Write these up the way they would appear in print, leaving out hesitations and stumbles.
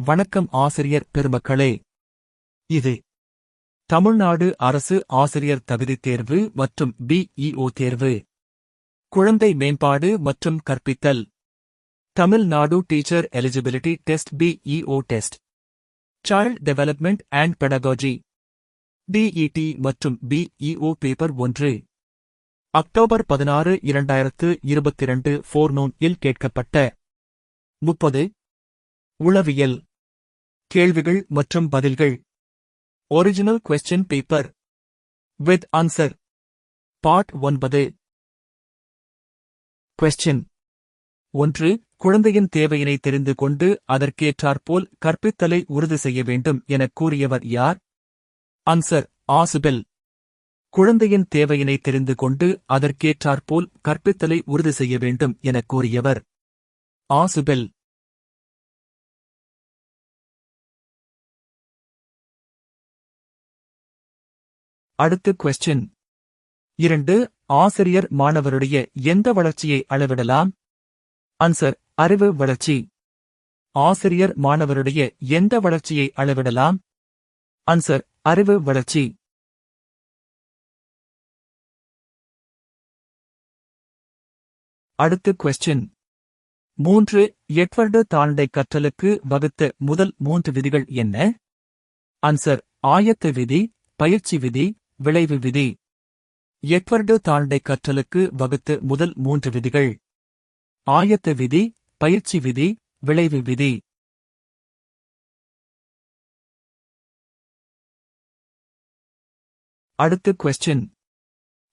வணக்கம் ஆசிரியர் பெருமக்களே. இது தமிழ்நாடு அரசு ஆசிரியர் தகுதித் தேர்வு மற்றும் BEO தேர்வு. குழந்தை மேம்பாடு மற்றும் கற்பித்தல். Tamil Nadu teacher eligibility test BEO test. Child development and pedagogy DET மற்றும் BEO பேப்பர் 1. அக்டோபர் 16, 2022 ஃபோர்நூன் இல் கேட்கப்பட்ட 30 உளவியல் கேள்விகள் மற்றும் பதில்கள். Original question paper with answer. Part 9. Question 1. குழந்தையின் தேவையினை தெரிந்து கொண்டு அதற்கேற்றாற்போல் கற்பித்தலை உறுதி செய்ய வேண்டும் எனக் கூறியவர் யார்? ஆன்சர். ஆசுபெல். குழந்தையின் தேவையினை தெரிந்து கொண்டு அதற்கேற்றாற்போல் கற்பித்தலை உறுதி செய்ய வேண்டும் எனக் கூறியவர் ஆசுபெல். அடுத்து கொஸ்டின் 2. ஆசிரியர் மாணவருடைய எந்த வளர்ச்சியை அளவிடலாம்? ஆன்சர். அறிவு வளர்ச்சி. ஆசிரியர் மாணவருடைய எந்த வளர்ச்சியை அளவிடலாம்? ஆன்சர். அறிவு வளர்ச்சி. அடுத்து கொஸ்டின் 3. எட்வர்டு தாண்டை கற்றலுக்கு வகுத்த முதல் 3 விதிகள் என்ன? ஆன்சர். ஆயத்த விதி, பயிற்சி விதி, விளைவு விதி. எட்வர்டு தாண்டை கற்றலுக்கு வகுத்த முதல் 3 விதிகள்: ஆயத்த விதி, பயிற்சி விதி, விளைவு விதி. அடுத்து கொஸ்டின்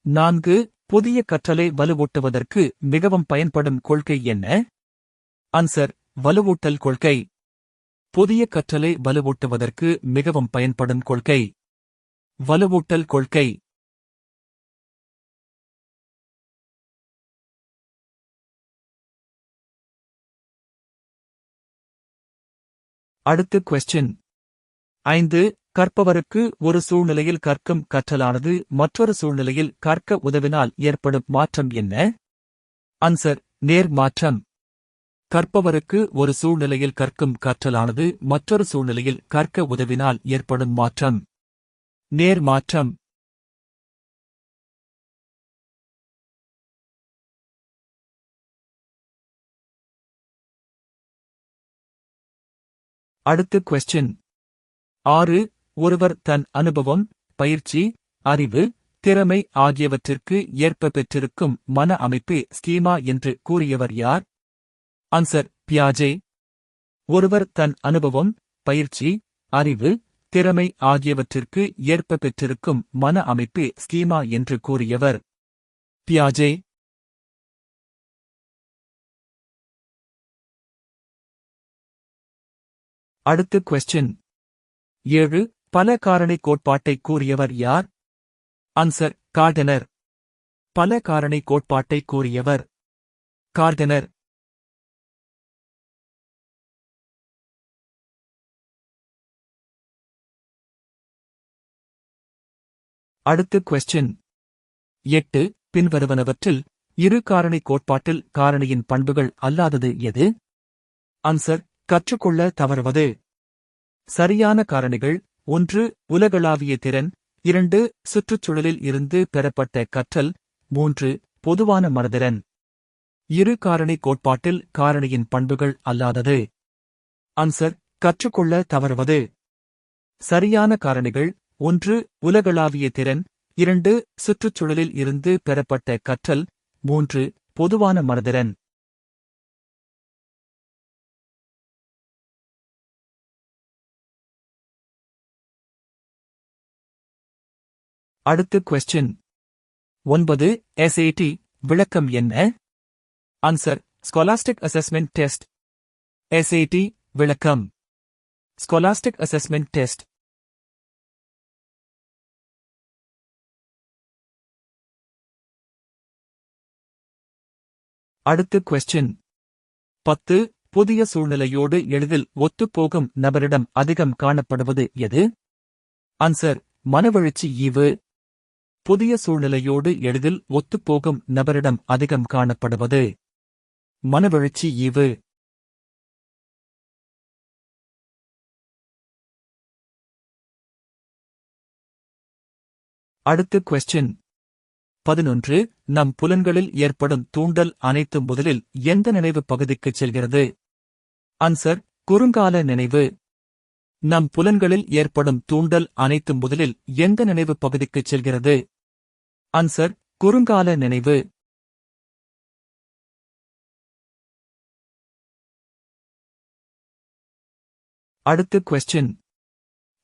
4. புதிய கற்றலை வலுவூட்டுவதற்கு மிகவும் பயன்படும் கொள்கை என்ன? ஆன்சர். வலுவூட்டல் கொள்கை. புதிய கற்றலை வலுவூட்டுவதற்கு மிகவும் பயன்படும் கொள்கை வலுவூட்டல் கொள்கை. அடுத்து கொஸ்டின் 5. கற்பவருக்கு ஒரு சூழ்நிலையில் கற்கும் கற்றலானது மற்றொரு சூழ்நிலையில் கற்க உதவினால் ஏற்படும் மாற்றம் என்ன? ஆன்சர். நேர் மாற்றம். கற்பவருக்கு ஒரு சூழ்நிலையில் கற்கும் கற்றலானது மற்றொரு சூழ்நிலையில் கற்க உதவினால் ஏற்படும் மாற்றம் நேர் மாற்றம். அடுத்து கொஸ்டின் 6. ஒருவர் தன் அனுபவம், பயிற்சி, அறிவு, திறமை ஆகியவற்றிற்கு ஏற்ப பெற்றிருக்கும் மன அமைப்பே ஸ்கீமா என்று கூறியவர் யார்? ஆன்சர். பியாஜே. ஒருவர் தன் அனுபவம், பயிற்சி, அறிவு, திறமை ஆகியவற்றிற்கு ஏற்ப பெற்றிருக்கும் மன அமைப்பே ஸ்கீமா என்று கூறியவர் பியாஜே. அடுத்து கொஸ்டின் 7. பல காரணி கோட்பாட்டை கூறியவர் யார்? ஆன்சர். கார்டனர். பல காரணி கோட்பாட்டை கூறியவர் கார்டனர். அடுத்து கொஸ்டின் 8. பின்வருவனவற்றில் இரு காரணி கோட்பாட்டில் காரணியின் பண்புகள் அல்லாதது எது? ஆன்சர். கற்றுக்கொள்ள தவறுவது. சரியான காரணிகள்: 1. உலகளாவிய திறன், 2. சுற்றுச்சூழலில் இருந்து பெறப்பட்ட கற்றல், 3. பொதுவான மனதிறன். இரு காரணி கோட்பாட்டில் காரணியின் பண்புகள் அல்லாதது. ஆன்சர். கற்றுக்கொள்ள தவறுவது. சரியான காரணிகள்: 1. உலகளாவிய திறன், 2. சுற்றுச்சூழலில் இருந்து பெறப்பட்ட கற்றல், 3. பொதுவான மனதிறன். அடுத்து கொஸ்டின் 9. SAT விளக்கம் என்ன? Answer. Scholastic assessment test. SAT விளக்கம்: ஸ்காலாஸ்டிக் அசஸ்மெண்ட் டெஸ்ட். அடுத்து கொஸ்டின் 10. புதிய சூழ்நிலையோடு எளிதில் ஒத்துப்போகும் நபரிடம் அதிகம் காணப்படுவது எது? ஆன்சர். மனவெழுச்சி ஈவு. புதிய சூழ்நிலையோடு எளிதில் ஒத்துப்போகும் நபரிடம் அதிகம் காணப்படுவது மனவெழுச்சி ஈவு. அடுத்து கொஸ்டின் 11. நம் புலன்களில் ஏற்படும் தூண்டல் அனைத்தும் முதலில் எந்த நினைவு பகுதிக்குச் செல்கிறது? ஆன்சர் குறுங்கால நினைவு. நம் புலன்களில் ஏற்படும் தூண்டல் அனைத்தும் முதலில் எந்த நினைவு பகுதிக்குச் செல்கிறது? ஆன்சர் குறுங்கால நினைவு. அடுத்து கொஸ்டின்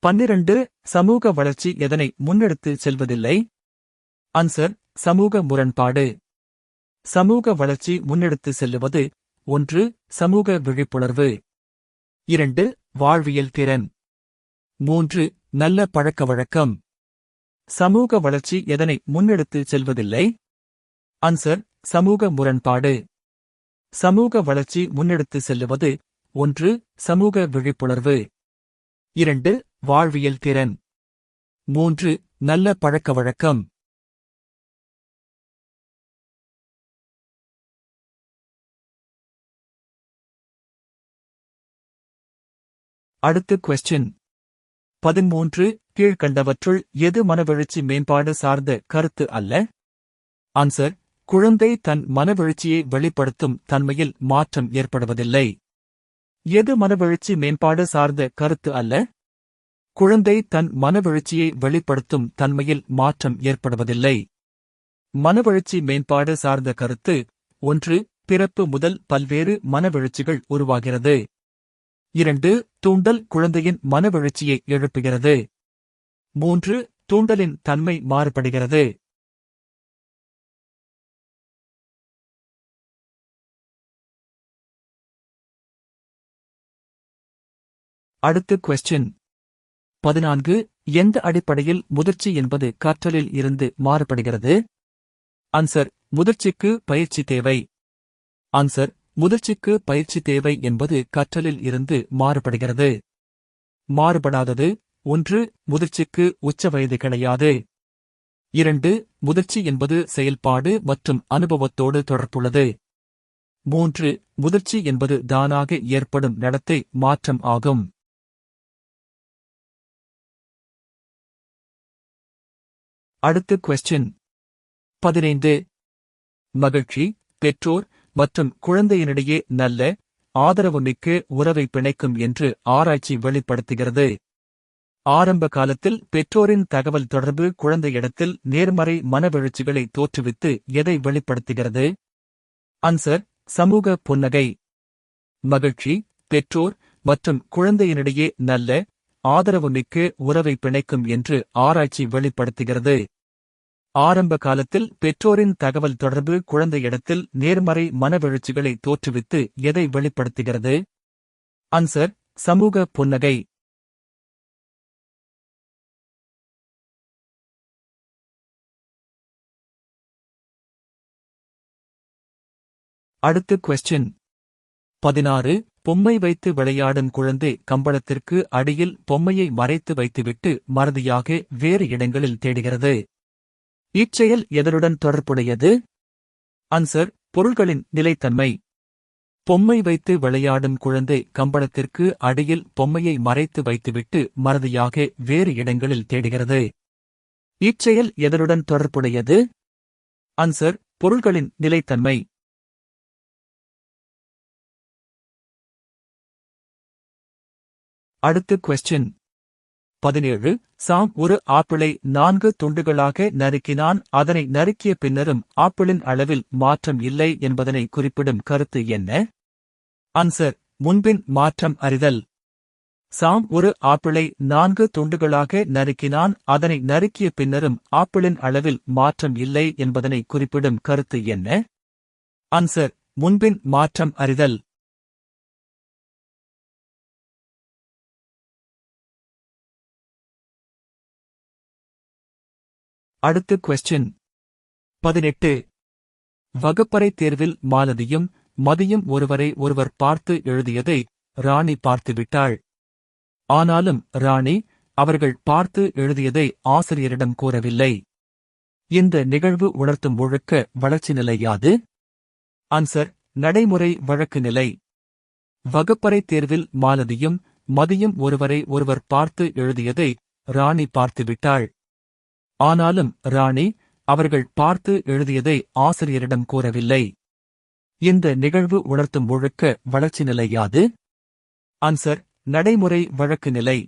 12. சமூக வளர்ச்சி எதனை முன்னெடுத்து செல்வதில்லை? ஆன்சர் சமூக முரண்பாடு. சமூக வளர்ச்சி முன்னெடுத்து செல்லுவது 1. சமூக விழிப்புணர்வு, 2. வாழ்வியல் திறன், 3. நல்ல பழக்கவழக்கம். சமூக வளர்ச்சி எதனை முன்னெடுத்து செல்வதில்லை? ஆன்சர் சமூக முரண்பாடு. சமூக வளர்ச்சி முன்னெடுத்து செல்லுவது 1. சமூக விழிப்புணர்வு, 2. வாழ்வியல் திறன், 3. நல்ல பழக்கவழக்கம். அடுத்து கொஸ்டின் 13. கீழ்க்கண்டவற்றுள் எது மனவெழுச்சி மேம்பாடு சார்ந்த கருத்து அல்ல? ஆன்சர் குழந்தை தன் மனவெழுச்சியை வெளிப்படுத்தும் தன்மையில் மாற்றம் ஏற்படுவதில்லை. எது மனவெழுச்சி மேம்பாடு சார்ந்த கருத்து அல்ல? குழந்தை தன் மனவெழுச்சியை வெளிப்படுத்தும் தன்மையில் மாற்றம் ஏற்படுவதில்லை. மனவெழுச்சி மேம்பாடு சார்ந்த கருத்து 1. பிறப்பு முதல் பல்வேறு மனவெழுச்சிகள் உருவாகிறது. 2. தூண்டல் குழந்தையின் மனவெழுச்சியை எழுப்புகிறது. 3. தூண்டலின் தன்மை மாறுபடுகிறது. அடுத்து கொஸ்டின் 14. எந்த அடிப்படையில் முதிர்ச்சி என்பது கற்றலில் இருந்து மாறுபடுகிறது? ஆன்சர் முதிர்ச்சிக்கு பயிற்சி தேவை. ஆன்சர் முதிர்ச்சிக்கு பயிற்சி தேவை என்பது கற்றலில் இருந்து மாறுபடுகிறது. மாறுபடாதது 1. முதிர்ச்சிக்கு உச்ச வயது கிடையாது. 2. முதிர்ச்சி என்பது செயல்பாடு மற்றும் அனுபவத்தோடு தொடர்புள்ளது. 3. முதிர்ச்சி என்பது தானாக ஏற்படும் நடத்தை மாற்றம் ஆகும். அடுத்து கொஸ்டின் 15. மகிழ்ச்சி பெற்றோர் மற்றும் குழந்தையினிடையே நல்ல ஆதரவுமிக்க உறவை பிணைக்கும் என்று ஆராய்ச்சி வெளிப்படுத்துகிறது. ஆரம்ப காலத்தில் பெற்றோரின் தகவல் தொடர்பு குழந்தையிடத்தில் நேர்மறை மனவெழுச்சிகளை தோற்றுவித்து எதை வெளிப்படுத்துகிறது? ஆன்சர் சமூக புன்னகை. மகிழ்ச்சி பெற்றோர் மற்றும் குழந்தையினிடையே நல்ல ஆதரவுமிக்க உறவை பிணைக்கும் என்று ஆராய்ச்சி வெளிப்படுத்துகிறது. ஆரம்ப காலத்தில் பெற்றோரின் தகவல் தொடர்பு குழந்தையிடத்தில் நேர்மறை மனவெழுச்சிகளை தோற்றுவித்து எதை வெளிப்படுத்துகிறது? ஆன்சர் சமூக புன்னகை. அடுத்து கொஸ்டின் 16. பொம்மை வைத்து விளையாடும் குழந்தை கம்பளத்திற்கு அடியில் பொம்மையை மறைத்து வைத்துவிட்டு மறதியாக வேறு இடங்களில் தேடுகிறது. இச்செயல் எதனுடன் தொடர்புடையது? ஆன்சர் பொருள்களின் நிலைத்தன்மை. பொம்மை வைத்து விளையாடும் குழந்தை கம்பளத்திற்கு அடியில் பொம்மையை மறைத்து வைத்துவிட்டு மறதியாக வேறு இடங்களில் தேடுகிறது. இச்செயல் எதனுடன் தொடர்புடையது? ஆன்சர் பொருள்களின் நிலைத்தன்மை. அடுத்து கொஸ்டின் 17. சாம் ஒரு ஆப்பிளை 4 துண்டுகளாக நறுக்கினான். அதனை நறுக்கிய பின்னரும் ஆப்பிளின் அளவில் மாற்றம் இல்லை என்பதனை குறிப்பிடும் கருத்து என்ன? ஆன்சர் முன்பின் மாற்றம் அறிதல். சாம் ஒரு ஆப்பிளை 4 துண்டுகளாக நறுக்கினான். அதனை நறுக்கிய பின்னரும் ஆப்பிளின் அளவில் மாற்றம் இல்லை என்பதனை குறிப்பிடும் கருத்து என்ன? ஆன்சர் முன்பின் மாற்றம் அறிதல். அடுத்து கொஸ்டின் 18. வகுப்பறை தேர்வில் மாலதியும் மதியும் ஒருவரை ஒருவர் பார்த்து எழுதியதை ராணி பார்த்துவிட்டாள். ஆனாலும் ராணி அவர்கள் பார்த்து எழுதியதை ஆசிரியரிடம் கூறவில்லை. இந்த நிகழ்வு உணர்த்தும் ஒழுக்க வளர்ச்சி நிலை யாது? ஆன்சர் நடைமுறை வழக்கு நிலை. வகுப்பறை தேர்வில் மாலதியும் மதியும் ஒருவரை ஒருவர் பார்த்து எழுதியதை ராணி பார்த்துவிட்டாள். ஆனாலும் ராணி அவர்கள் பார்த்து எழுதியதை ஆசிரியரிடம் கூறவில்லை. இந்த நிகழ்வு உணர்த்தும் ஒழுக்க வளர்ச்சி நிலை யாது? ஆன்சர் நடைமுறை வழக்கு நிலை.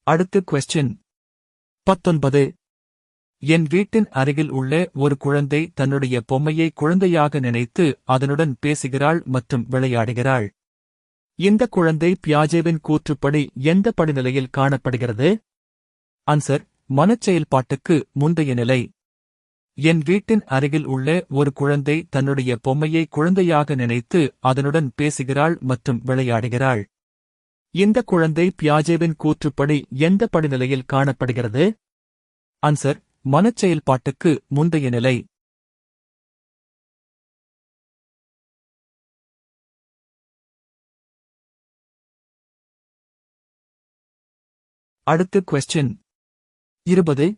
அடுத்து கொஸ்டின் 19. என் வீட்டின் அருகில் உள்ள ஒரு குழந்தை தன்னுடைய பொம்மையை குழந்தையாக நினைத்து அதனுடன் பேசுகிறாள் மற்றும் விளையாடுகிறாள். இந்த குழந்தை பியாஜேவின் கூற்றுப்படி எந்த படிநிலையில் காணப்படுகிறது? ஆன்சர் மனச்செயல்பாட்டுக்கு முந்தைய நிலை. என் வீட்டின் அருகில் உள்ள ஒரு குழந்தை தன்னுடைய பொம்மையை குழந்தையாக நினைத்து அதனுடன் பேசுகிறாள் மற்றும் விளையாடுகிறாள். இந்த குழந்தை பியாஜேவின் கூற்றுப்படி எந்த படிநிலையில் காணப்படுகிறது? ஆன்சர் மனச்செயல்பாட்டுக்கு முந்தைய நிலை. அடுத்து கொஸ்டின் 20.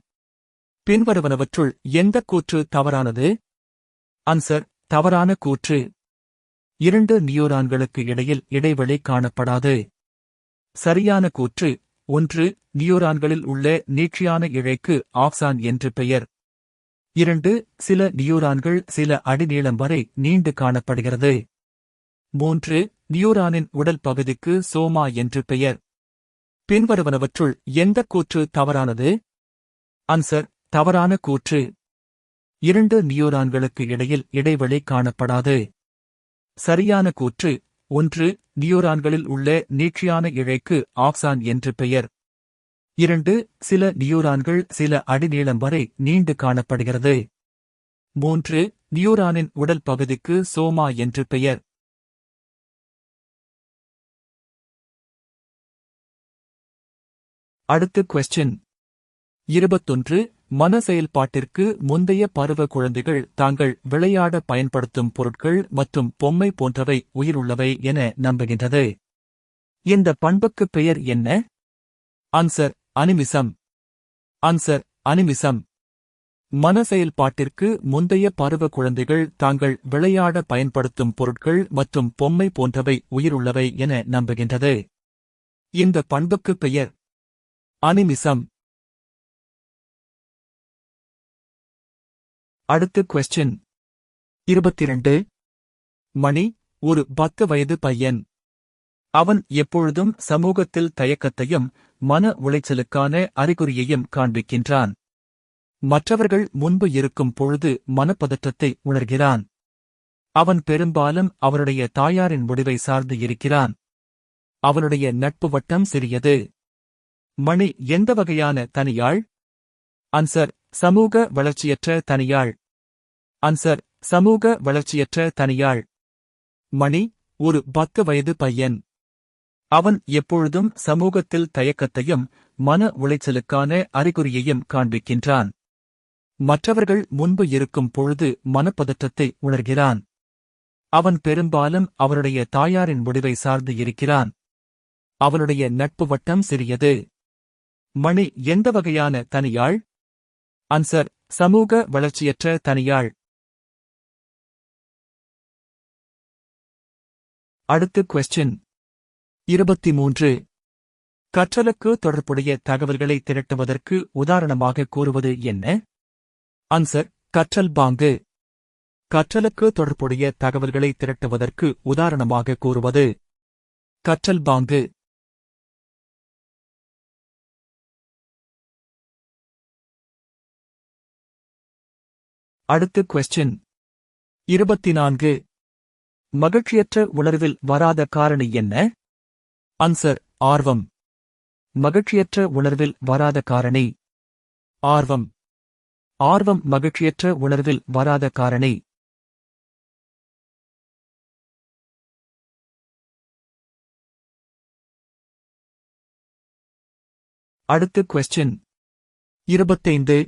பின்வருவனவற்றுள் எந்த கூற்று தவறானது? ஆன்சர் தவறான கூற்று. 2 நியூரான்களுக்கு இடையில் இடைவெளி காணப்படாது. சரியான கூற்று 1. நியூரான்களில் உள்ள நீட்சியான இழைக்கு ஆக்சான் என்று பெயர். 2. சில நியூரான்கள் சில அடி நீளம் வரை நீண்டு காணப்படுகிறது. 3. நியூரானின் உடல் பகுதிக்கு சோமா என்று பெயர். பின்வருவனவற்றுள் எந்த கூற்று தவறானது? ஆன்சர் தவறான கூற்று. 2 நியூரான்களுக்கு இடையில் இடைவெளி காணப்படாது. சரியான கூற்று 1. நியூரான்களில் உள்ள நீட்சியான இழைக்கு ஆக்சான் என்று பெயர். 2. சில நியூரான்கள் சில அடி நீளம் வரை நீண்டு காணப்படுகிறது. 3. நியூரானின் உடல் பகுதிக்கு சோமா என்று பெயர். அடுத்து கொஸ்டின் 21. மன செயல்பாட்டிற்கு முந்தைய பருவ குழந்தைகள் தாங்கள் விளையாட பயன்படுத்தும் பொருட்கள் மற்றும் பொம்மை போன்றவை உயிருள்ளவை என நம்புகின்றது. இந்த பண்புக்கு பெயர் என்ன? Answer animism. Answer animism. மன செயல்பாட்டிற்கு முந்தைய பருவ குழந்தைகள் தாங்கள் விளையாட பயன்படுத்தும் பொருட்கள் மற்றும் பொம்மை போன்றவை உயிருள்ளவை என நம்புகின்றது. இந்த பண்புக்கு பெயர் அனிமிசம். அடுத்து கொஸ்டின் 22. மணி ஒரு 10 வயது பையன். அவன் எப்பொழுதும் சமூகத்தில் தயக்கத்தையும் மன உளைச்சலுக்கான அறிகுறியையும் காண்பிக்கின்றான். மற்றவர்கள் முன்பு இருக்கும் பொழுது மனப்பதற்றத்தை உணர்கிறான். அவன் பெரும்பாலும் அவனுடைய தாயாரின் முடிவை சார்ந்து இருக்கிறான். அவனுடைய நட்பு வட்டம் சிறியது. மணி எந்த வகையான தனியாள்? ஆன்சர் சமூக வளர்ச்சியற்ற தனியாள். ஆன்சர் சமூக வளர்ச்சியற்ற தனியாள். மணி ஒரு 10 வயது பையன். அவன் எப்பொழுதும் சமூகத்தில் தயக்கத்தையும் மன உளைச்சலுக்கான அறிகுறியையும் காண்பிக்கின்றான். மற்றவர்கள் முன்பு இருக்கும் பொழுது மனப்பதற்றத்தை உணர்கிறான். அவன் பெரும்பாலும் அவனுடைய தாயாரின் முடிவை சார்ந்து இருக்கிறான். அவனுடைய நட்பு வட்டம் சிறியது. மணி எந்த வகையான தனியாள்? ஆன்சர் சமூக வளர்ச்சியற்ற தனியாள். அடுத்து கொஸ்டின் 23. கற்றலுக்கு தொடர்புடைய தகவல்களை திரட்டுவதற்கு உதாரணமாக கூறுவது என்ன? ஆன்சர் கற்றல் பாங்கு. கற்றலுக்கு தொடர்புடைய தகவல்களை திரட்டுவதற்கு உதாரணமாக கூறுவது கற்றல் பாங்கு. அடுத்து கொஸ்டின் 24. மகிழ்ச்சியற்ற உணர்வில் வராத காரணி என்ன? ஆன்சர் ஆர்வம். மகிழ்ச்சியற்ற உணர்வில் வராத காரணி ஆர்வம். ஆர்வம் மகிழ்ச்சியற்ற உணர்வில் வராத காரணி. அடுத்து கொஸ்டின் 25.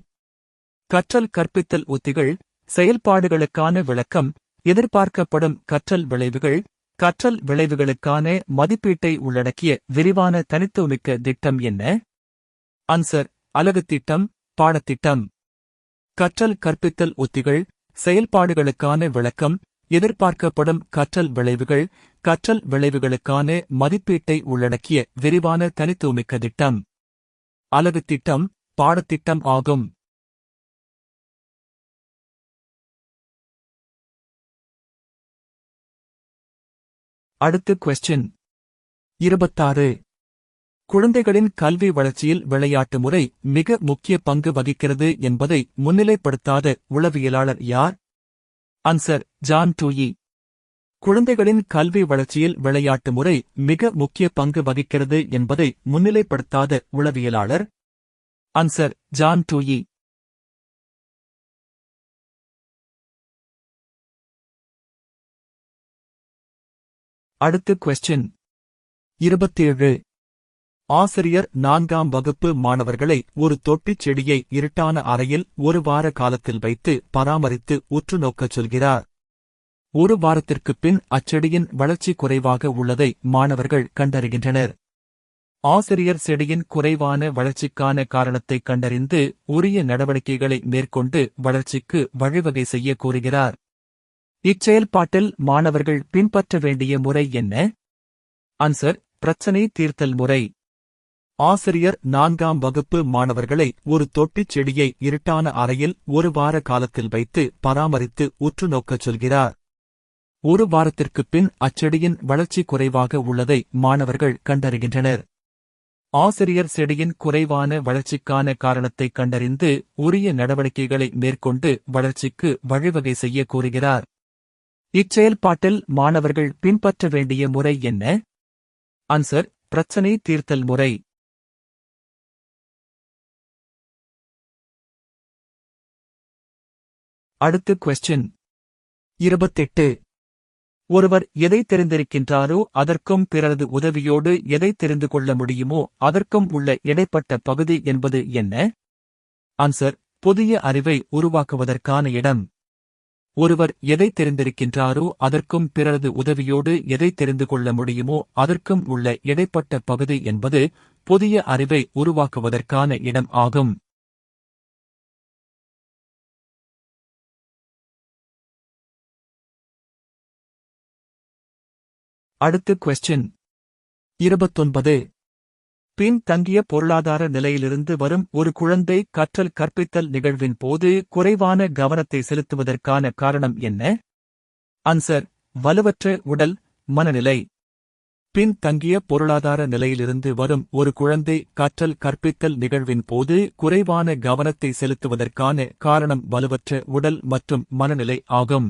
கற்றல் கற்பித்தல் உத்திகள், செயல்பாடுகளுக்கான விளக்கம், எதிர்பார்க்கப்படும் கற்றல் விளைவுகள், கற்றல் விளைவுகளுக்கான மதிப்பீட்டை உள்ளடக்கிய விரிவான தனித்துவமிக்க திட்டம் என்ன? ஆன்சர் அலகுத் திட்டம், பாடத்திட்டம். கற்றல் கற்பித்தல் உத்திகள், செயல்பாடுகளுக்கான விளக்கம், எதிர்பார்க்கப்படும் கற்றல் விளைவுகள் கற்றல் விளைவுகளுக்கான மதிப்பீட்டை உள்ளடக்கிய விரிவான தனித்துவமிக்க திட்டம். அலகு திட்டம் பாடத்திட்டம் ஆகும். அடுத்து கொஸ்டின் 26. குழந்தைகளின் கல்வி வளர்ச்சியில் விளையாட்டு முறை மிக முக்கிய பங்கு வகிக்கிறது என்பதை முன்னிலைப்படுத்தாத உளவியலாளர் யார்? Answer John Dewey. குழந்தைகளின் கல்வி வளர்ச்சியில் விளையாட்டு முறை மிக முக்கிய பங்கு வகிக்கிறது என்பதை முன்னிலைப்படுத்தாத உளவியலாளர்? Answer John Dewey. அடுத்து கொஸ்டின் 27. ஆசிரியர் 4ஆம் வகுப்பு மாணவர்களை ஒரு தொட்டிச் செடியை இருட்டான அறையில் ஒரு வார காலத்தில் வைத்து பராமரித்து உற்று நோக்கச் சொல்கிறார். ஒரு வாரத்திற்குப் பின் அச்செடியின் வளர்ச்சி குறைவாக உள்ளதை மாணவர்கள் கண்டறிகின்றனர். ஆசிரியர் செடியின் குறைவான வளர்ச்சிக்கான காரணத்தைக் கண்டறிந்து உரிய நடவடிக்கைகளை மேற்கொண்டு வளர்ச்சிக்கு வழிவகை செய்ய கூறுகிறார். இச்செயல்பாட்டில் மாணவர்கள் பின்பற்ற வேண்டிய முறை என்ன? ஆன்சர் பிரச்சனை தீர்த்தல் முறை. ஆசிரியர் 4ஆம் வகுப்பு மாணவர்களை ஒரு தொட்டிச் செடியை இருட்டான அறையில் ஒரு வார காலத்தில் வைத்து பராமரித்து உற்று நோக்கச் சொல்கிறார். ஒரு வாரத்திற்குப் பின் அச்செடியின் வளர்ச்சி குறைவாக உள்ளதை மாணவர்கள் கண்டறிகின்றனர். ஆசிரியர் செடியின் குறைவான வளர்ச்சிக்கான காரணத்தைக் கண்டறிந்து உரிய நடவடிக்கைகளை மேற்கொண்டு வளர்ச்சிக்கு வழிவகை செய்ய கூறுகிறார். இச்செயல்பாட்டில் மாணவர்கள் பின்பற்ற வேண்டிய முறை என்ன? ஆன்சர் பிரச்சனை தீர்த்தல் முறை. அடுத்து கொஸ்டின் 28. ஒருவர் எதை தெரிந்திருக்கின்றாரோ அதற்கும் பிறரது உதவியோடு எதை தெரிந்து கொள்ள முடியுமோ அதற்கும் உள்ள இடைப்பட்ட பகுதி என்பது என்ன? ஆன்சர் புதிய அறிவை உருவாக்குவதற்கான இடம். ஒருவர் எதை தெரிந்திருக்கின்றாரோ அதற்கும் பிறரது உதவியோடு எதை தெரிந்து கொள்ள முடியுமோ அதற்கும் உள்ள இடைப்பட்ட பகுதி என்பது புதிய அறிவை உருவாக்குவதற்கான இடம் ஆகும். அடுத்து கொஸ்டின் 29. பின் தங்கிய பொருளாதார நிலையிலிருந்து வரும் ஒரு குழந்தை கற்றல் கற்பித்தல் நிகழ்வின் போது குறைவான கவனத்தை செலுத்துவதற்கான காரணம் என்ன? ஆன்சர் வலுவற்ற உடல் மனநிலை. பின் தங்கிய பொருளாதார நிலையிலிருந்து வரும் ஒரு குழந்தை கற்றல் கற்பித்தல் நிகழ்வின் போது குறைவான கவனத்தை செலுத்துவதற்கான காரணம் வலுவற்ற உடல் மற்றும் மனநிலை ஆகும்.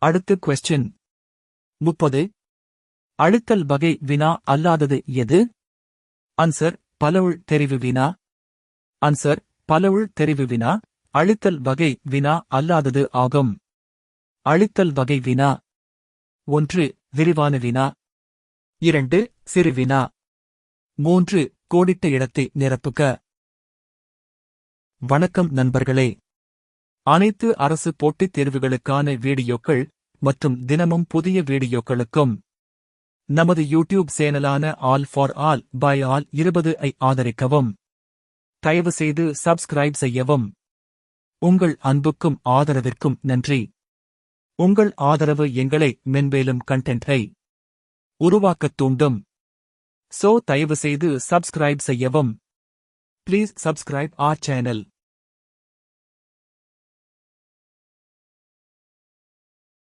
அடுத்து கொஸ்டின் 30. அழுத்தல் வகை வினா அல்லாதது எது? ஆன்சர் பலவுள் தெரிவு வினா. ஆன்சர் பலவுள் தெரிவு வினா அழுத்தல் வகை வினா அல்லாதது ஆகும். அழுத்தல் வகை வினா: 1. விரிவான வினா. 2. சிறு வினா. 3. கோடிட்ட இடத்தை நிரப்புக. வணக்கம் நண்பர்களே! அனைத்து அரசு போட்டித் தேர்வுகளுக்கான வீடியோக்கள் மற்றும் தினமும் புதிய வீடியோக்களுக்கும் நமது யூடியூப் சேனலான All for All by All 20 ஐ ஆதரிக்கவும். தயவுசெய்து சப்ஸ்கிரைப் செய்யவும். உங்கள் அன்புக்கும் ஆதரவிற்கும் நன்றி. உங்கள் ஆதரவு எங்களை மென்மேலும் கண்டென்ட்டை உருவாக்கத் தூண்டும். தயவுசெய்து சப்ஸ்கிரைப் செய்யவும். Please subscribe R channel.